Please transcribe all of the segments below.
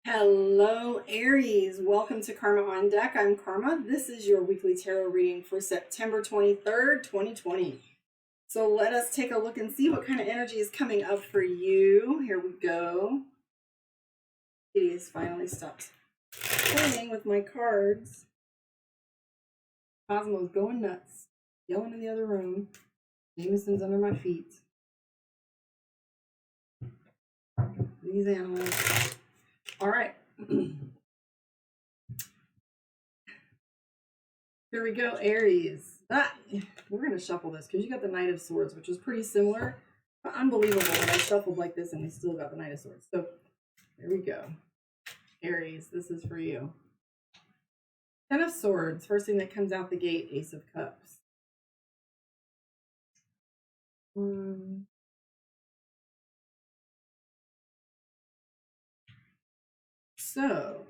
Hello, Aries. Welcome to Karma on Deck. I'm Karma. This is your weekly tarot reading for September 23rd, 2020. So let us take a look and see what kind of energy is coming up for you. Here we go. Kitty has finally stopped playing with my cards. Cosmo's going nuts, yelling in the other room. Jameson's under my feet. These animals. All right. Here we go, Aries. We're going to shuffle this because you got the Knight of Swords, which is pretty similar. But unbelievable that I shuffled like this and we still got the Knight of Swords. So here we go. Aries, this is for you. Ten of Swords. First thing that comes out the gate, Ace of Cups. So,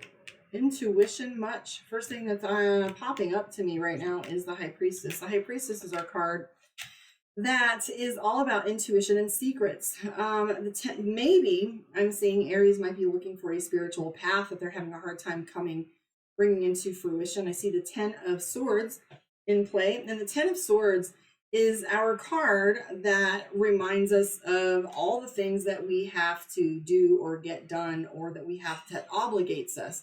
intuition much. First thing that's popping up to me right now is the High Priestess. The High Priestess is our card that is all about intuition and secrets. Maybe I'm seeing Aries might be looking for a spiritual path that they're having a hard time bringing into fruition. I see the Ten of Swords in play, and the Ten of Swords is our card that reminds us of all the things that we have to do or get done, or that we have that obligates us.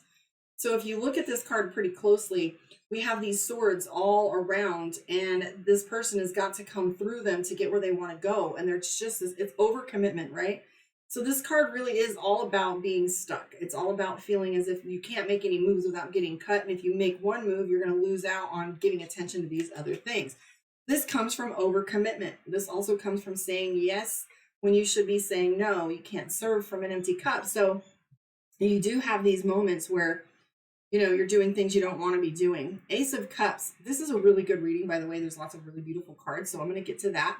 So if you look at this card pretty closely, we have these swords all around, and this person has got to come through them to get where they want to go. And it's overcommitment, right? So this card really is all about being stuck. It's all about feeling as if you can't make any moves without getting cut. And if you make one move, you're going to lose out on giving attention to these other things. This comes from overcommitment. This also comes from saying yes when you should be saying no. You can't serve from an empty cup. So you do have these moments where, you're doing things you don't want to be doing. Ace of Cups. This is a really good reading, by the way. There's lots of really beautiful cards, so I'm going to get to that.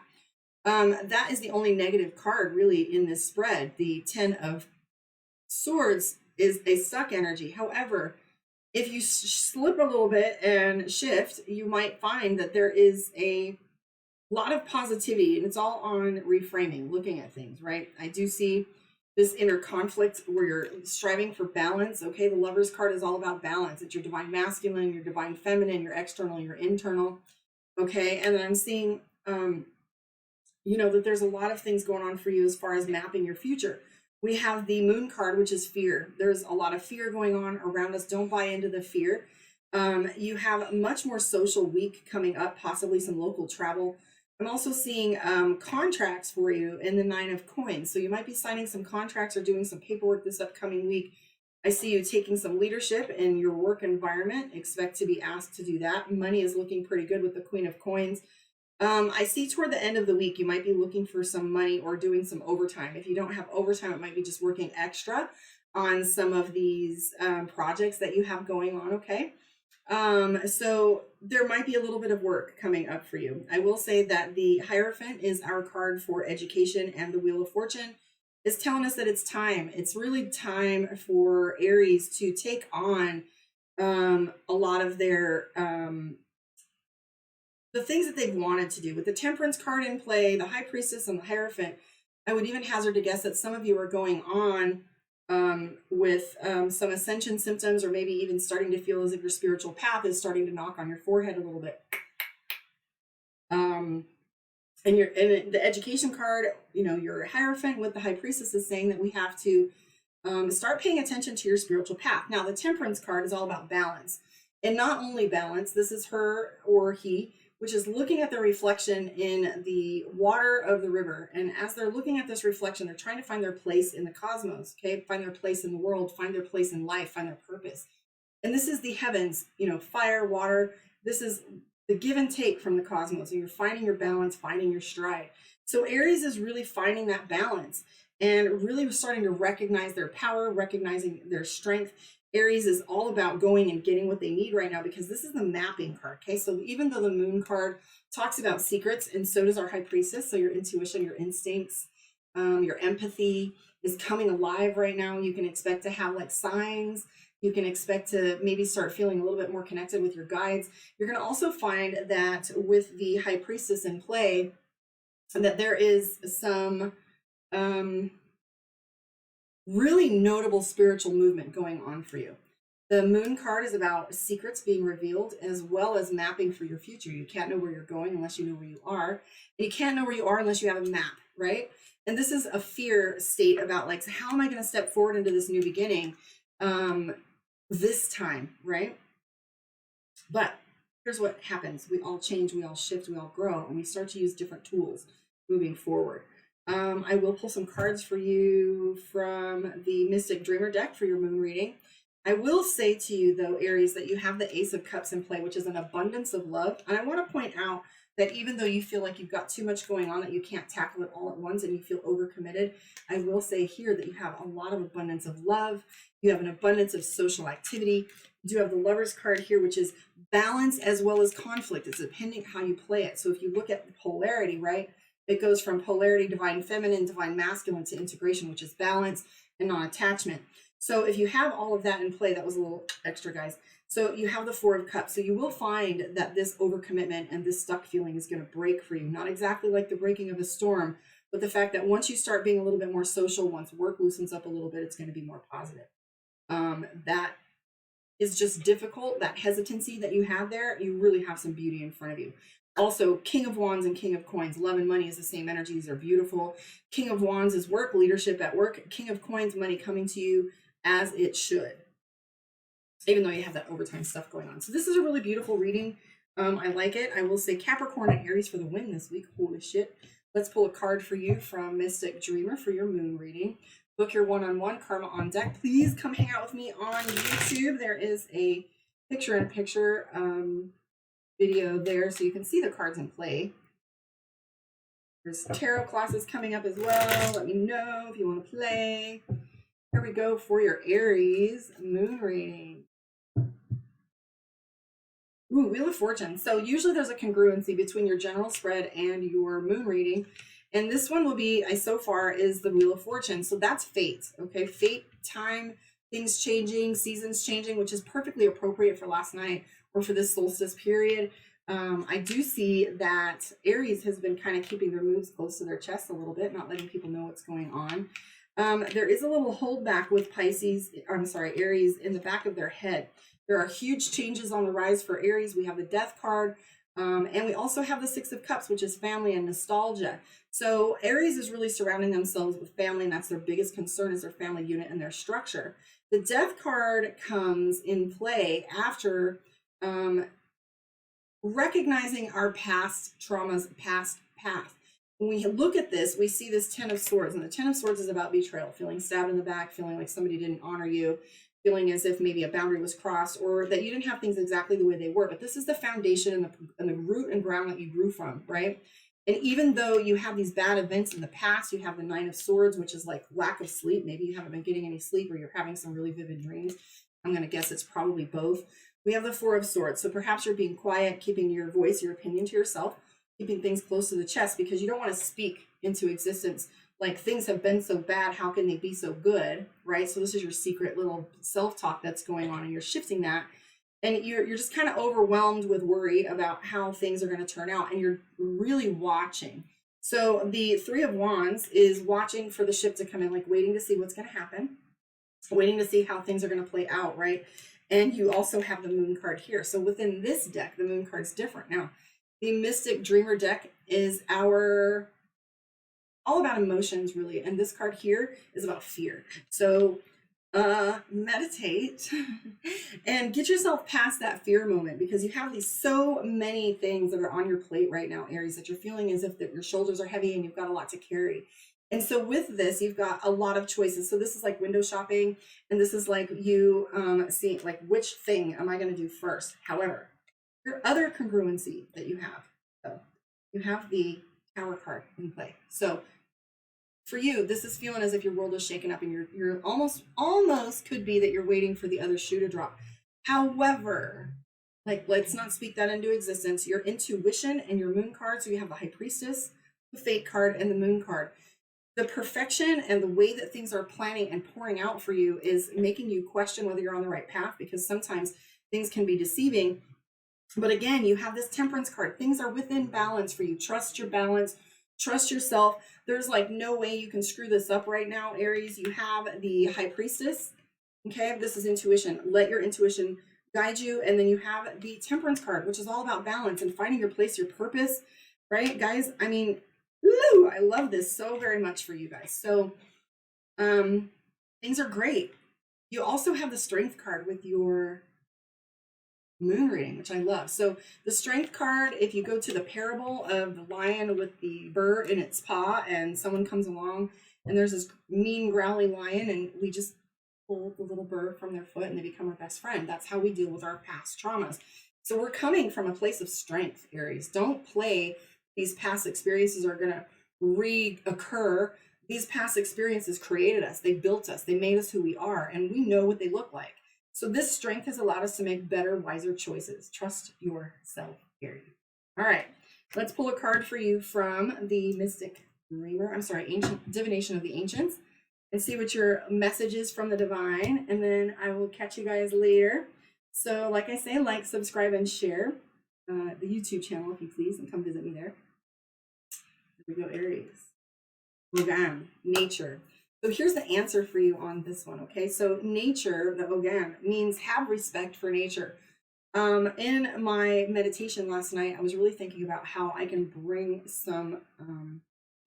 That is the only negative card really in this spread. The Ten of Swords is a stuck energy. However, if you slip a little bit and shift, you might find that there is a lot of positivity, and it's all on reframing, looking at things, right? I do see this inner conflict where you're striving for balance. Okay, the Lover's card is all about balance. It's your divine masculine, your divine feminine, your external, your internal. Okay, and then I'm seeing, that there's a lot of things going on for you as far as mapping your future. We have the Moon card, which is fear. There's a lot of fear going on around us. Don't buy into the fear. You have a much more social week coming up, possibly some local travel. I'm also seeing contracts for you in the Nine of Coins. So you might be signing some contracts or doing some paperwork this upcoming week. I see you taking some leadership in your work environment. Expect to be asked to do that. Money is looking pretty good with the Queen of Coins. I see toward the end of the week, you might be looking for some money or doing some overtime. If you don't have overtime, it might be just working extra on some of these projects that you have going on, okay? So there might be a little bit of work coming up for you. I will say that the Hierophant is our card for education, and the Wheel of Fortune is telling us that it's time. It's really time for Aries to take on a lot of their the things that they've wanted to do. With the Temperance card in play, the High Priestess and the Hierophant, I would even hazard to guess that some of you are going on with some ascension symptoms, or maybe even starting to feel as if your spiritual path is starting to knock on your forehead a little bit. And the Education card, your Hierophant with the High Priestess is saying that we have to start paying attention to your spiritual path. Now, the Temperance card is all about balance. And not only balance, this is her or he, which is looking at the reflection in the water of the river. And as they're looking at this reflection, they're trying to find their place in the cosmos, okay? Find their place in the world, find their place in life, find their purpose. And this is the heavens, fire, water. This is the give and take from the cosmos. And you're finding your balance, finding your stride. So Aries is really finding that balance and really starting to recognize their power, recognizing their strength. Aries is all about going and getting what they need right now, because this is the mapping card, okay? So even though the Moon card talks about secrets, and so does our High Priestess, so your intuition, your instincts, your empathy is coming alive right now. You can expect to have like signs. You can expect to maybe start feeling a little bit more connected with your guides. You're going to also find that with the High Priestess in play, that there is some really notable spiritual movement going on for you. The moon card is about secrets being revealed as well as mapping for your future. You can't know where you're going unless you know where you are. And you can't know where you are unless you have a map, right? And this is a fear state about like, so how am I going to step forward into this new beginning this time, right? But here's what happens. We all change, we all shift, we all grow, and we start to use different tools moving forward. I will pull some cards for you from the Mystic Dreamer deck for your moon reading. I will say to you, though, Aries, that you have the Ace of Cups in play, which is an abundance of love. And I want to point out that even though you feel like you've got too much going on, that you can't tackle it all at once and you feel overcommitted, I will say here that you have a lot of abundance of love. You have an abundance of social activity. You do have the Lover's card here, which is balance as well as conflict. It's depending how you play it. So if you look at the polarity, right, it goes from polarity, divine feminine, divine masculine, to integration, which is balance and non-attachment. So if you have all of that in play, that was a little extra, guys. So you have the Four of Cups. So you will find that this overcommitment and this stuck feeling is going to break for you. Not exactly like the breaking of a storm, but the fact that once you start being a little bit more social, once work loosens up a little bit, it's going to be more positive. That is just difficult. That hesitancy that you have there, you really have some beauty in front of you. Also, King of Wands and King of Coins. Love and money is the same energy. These are beautiful. King of Wands is work, leadership at work. King of Coins, money coming to you as it should, even though you have that overtime stuff going on. So this is a really beautiful reading. I like it. I will say Capricorn and Aries for the win this week. Holy shit. Let's pull a card for you from Mystic Dreamer for your moon reading. Book your one-on-one Karma on Deck. Please come hang out with me on YouTube. There is a picture-in-picture video there so you can see the cards in play. There's tarot classes coming up as well. Let me know if you want to play. Here we go for your Aries moon reading. Ooh, Wheel of Fortune. So usually there's a congruency between your general spread and your moon reading. And this one will be, so far, is the Wheel of Fortune. So that's fate, okay? Fate, time, things changing, seasons changing, which is perfectly appropriate for last night or for this solstice period. I do see that Aries has been kind of keeping their moves close to their chest a little bit, not letting people know what's going on. There is a little holdback with Aries in the back of their head. There are huge changes on the rise for Aries. We have the Death card, and we also have the Six of Cups, which is family and nostalgia. So Aries is really surrounding themselves with family, and that's their biggest concern, is their family unit and their structure. The Death card comes in play after recognizing our past traumas, past path. When we look at this, we see this Ten of Swords, and the Ten of Swords is about betrayal, feeling stabbed in the back, feeling like somebody didn't honor you, feeling as if maybe a boundary was crossed or that you didn't have things exactly the way they were. But this is the foundation and the root and ground that you grew from, right? And even though you have these bad events in the past, you have the Nine of Swords, which is like lack of sleep. Maybe you haven't been getting any sleep or you're having some really vivid dreams. I'm going to guess it's probably both. We have the Four of Swords. So perhaps you're being quiet, keeping your voice, your opinion to yourself, keeping things close to the chest because you don't want to speak into existence like things have been so bad, how can they be so good, right? So this is your secret little self-talk that's going on, and you're shifting that, and you're just kind of overwhelmed with worry about how things are going to turn out, and you're really watching. So the Three of Wands is watching for the ship to come in, like waiting to see what's going to happen, waiting to see how things are going to play out, right? And you also have the Moon card here. So within this deck, the Moon card's different. Now, the Mystic Dreamer deck is all about emotions, really. And this card here is about fear. So meditate and get yourself past that fear moment, because you have these so many things that are on your plate right now, Aries, that you're feeling as if that your shoulders are heavy and you've got a lot to carry. And so with this, you've got a lot of choices. So this is like window shopping, and this is like you seeing like, which thing am I going to do first? However, your other congruency that you have, so you have the Tower card in play. So for you, this is feeling as if your world is shaken up, and you're almost could be that you're waiting for the other shoe to drop. However, like, let's not speak that into existence. Your intuition and your Moon card. So you have the High Priestess, the Fate card, and the Moon card. The perfection and the way that things are planning and pouring out for you is making you question whether you're on the right path, because sometimes things can be deceiving. But again, you have this Temperance card. Things are within balance for you. Trust your balance. Trust yourself. There's like no way you can screw this up right now, Aries. You have the High Priestess. Okay, this is intuition. Let your intuition guide you. And then you have the Temperance card, which is all about balance and finding your place, your purpose, right? Guys, I mean, woo, I love this so very much for you guys. So things are great. You also have the Strength card with your moon reading, which I love. So the Strength card, if you go to the parable of the lion with the burr in its paw and someone comes along and there's this mean growly lion and we just pull the little burr from their foot and they become our best friend. That's how we deal with our past traumas. So we're coming from a place of strength, Aries. Don't play these past experiences are going to reoccur. These past experiences created us. They built us. They made us who we are, and we know what they look like. So this strength has allowed us to make better, wiser choices. Trust yourself, Aries. All right, let's pull a card for you from the Mystic Reamer. I'm sorry, Ancient Divination of the Ancients, and see what your message is from the divine. And then I will catch you guys later. So, like I say, like, subscribe, and share the YouTube channel if you please, and come visit me there. Here we go, Aries. Ogam, nature. So here's the answer for you on this one, okay? So nature, the Ogam, means have respect for nature. In my meditation last night, I was really thinking about how I can bring some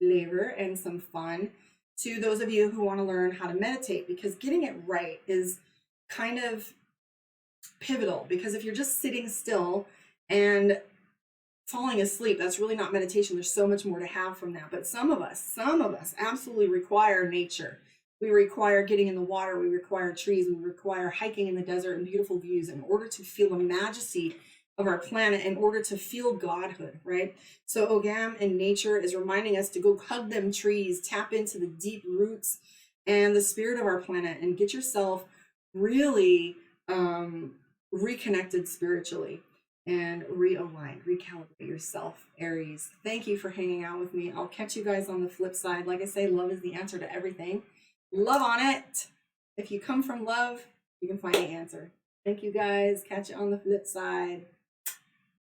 flavor and some fun to those of you who want to learn how to meditate, because getting it right is kind of pivotal. Because if you're just sitting still and falling asleep, that's really not meditation. There's so much more to have from that. But some of us absolutely require nature. We require getting in the water. We require trees. We require hiking in the desert and beautiful views in order to feel the majesty of our planet, in order to feel godhood, right? So Ogam in nature is reminding us to go hug them trees, tap into the deep roots and the spirit of our planet, and get yourself really reconnected spiritually and realign, recalibrate yourself, Aries. Thank you for hanging out with me. I'll catch you guys on the flip side. Like I say, love is the answer to everything. Love on it. If you come from love, you can find the answer. Thank you guys. Catch you on the flip side.